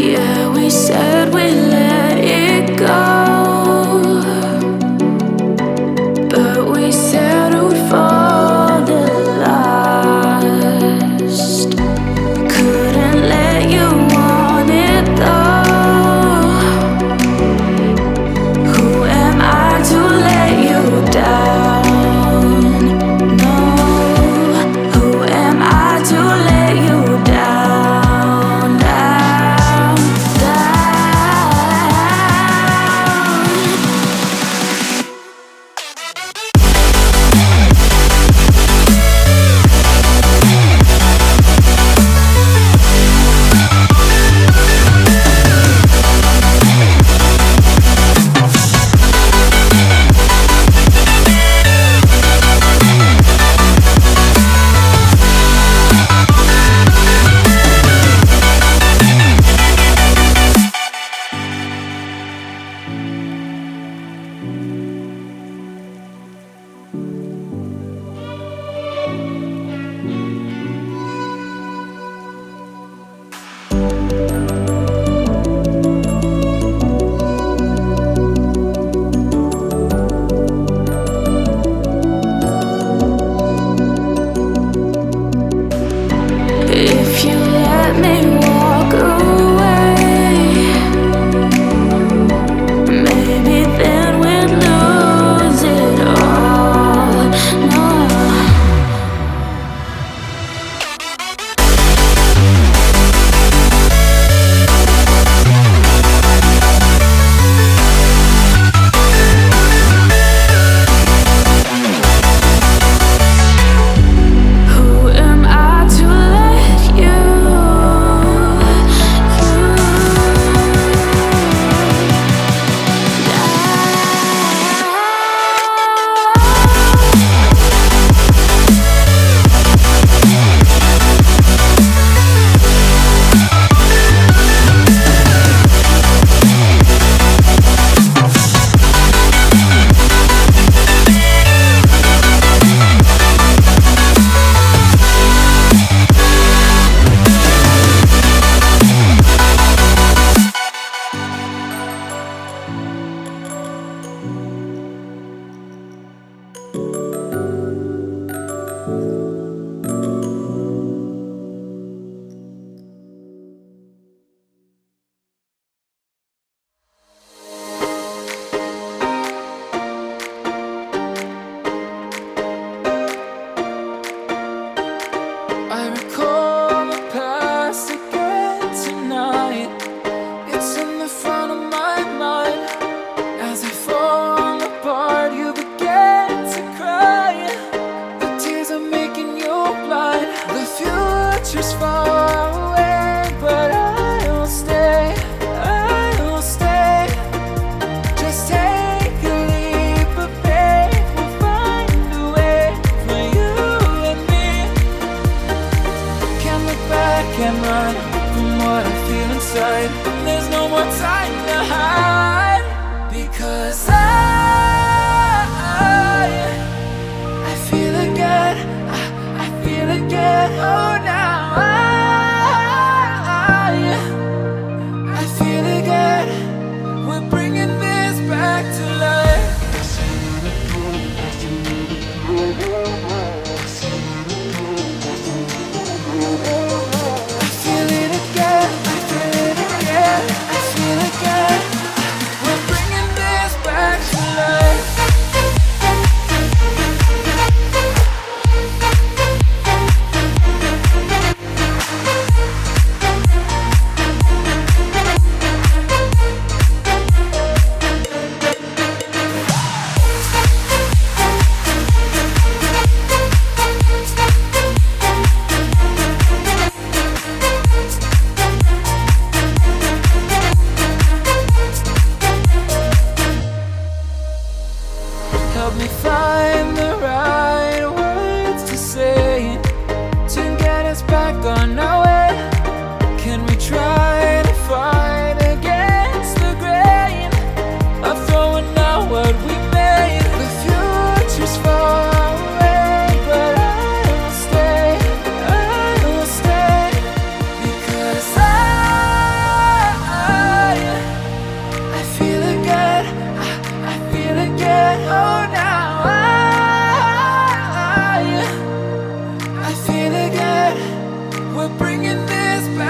Yeah, we said we let it go, but we settled for the last. Couldn't let you want it though. Who am I to let you down? No, who am I to let you down, down, if you let me walk away, maybe then we'd lose it all. No. Who am I to let you I recall the past again tonight. It's in the front of my mind. As I fall apart, you begin to cry. The tears are making you blind. The future's far away, but I'll stay, I'll stay. Just take a leap of faith. We'll find a way for you and me. Can't look back and run from what I feel inside. There's no more time to hide, because I feel again, I feel again. Oh, now I feel again. We're bringing this back to life. I feel it again, I feel it again, I feel again. We're bringing this back to life.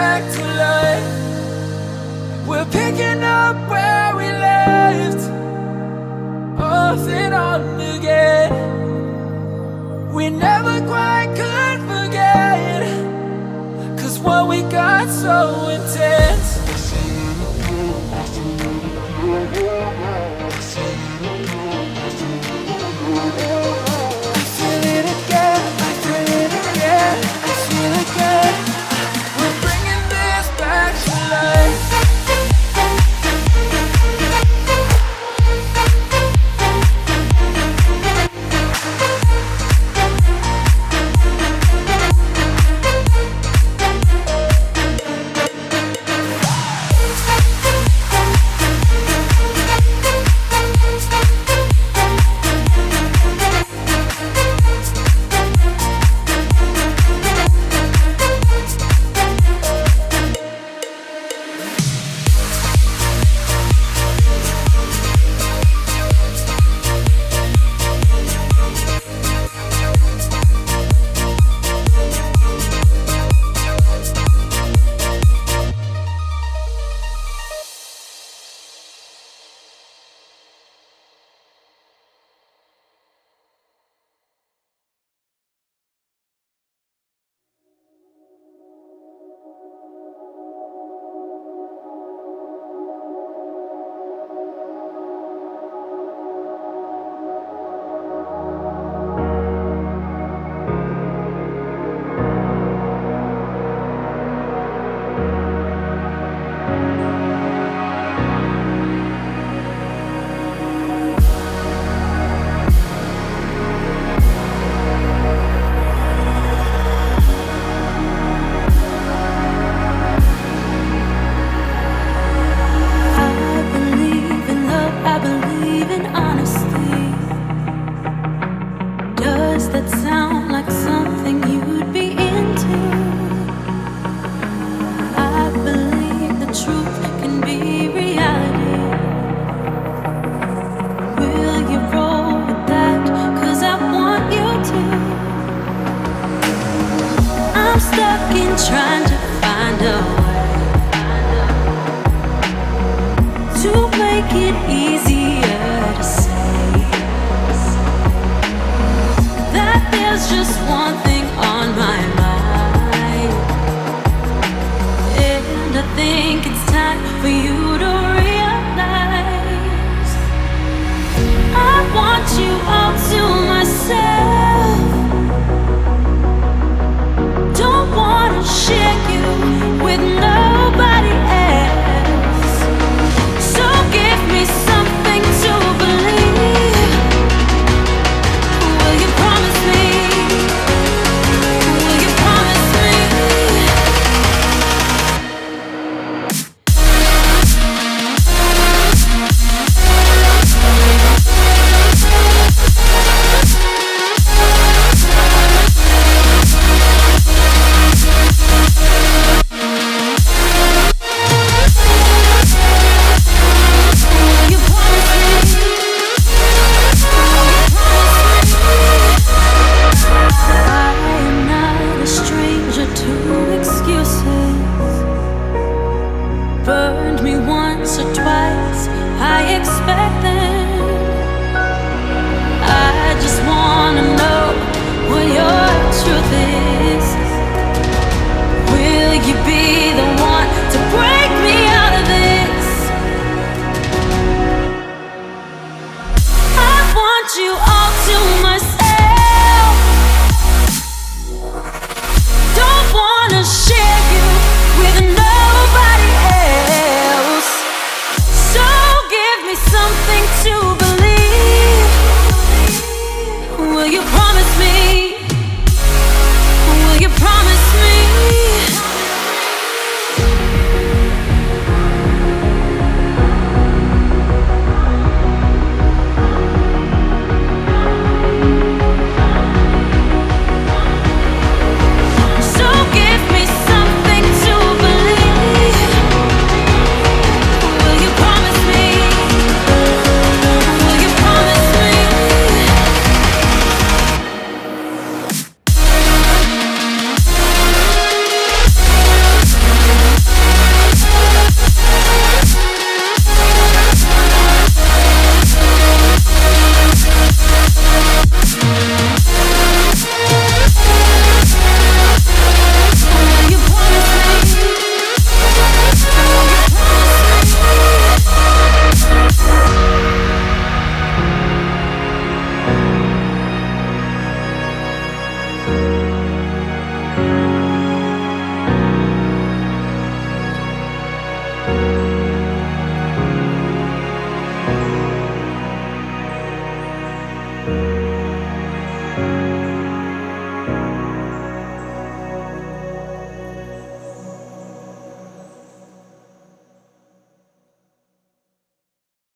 back to life. We're picking up where we left, off and on again. We never quite could forget, 'cause what we got so intense. I feel it again, I feel it again, I feel it again. We're bringing this back to life. Trying to find a way to make it easier to say that there's just one thing on my mind, and I think it's time for you to realize I want you all to myself. Don't wanna share you with nobody else. So give me something to believe. Will you promise me? Will you promise me? Burned me once or twice, I expect them. I just wanna know what your truth is. Will you be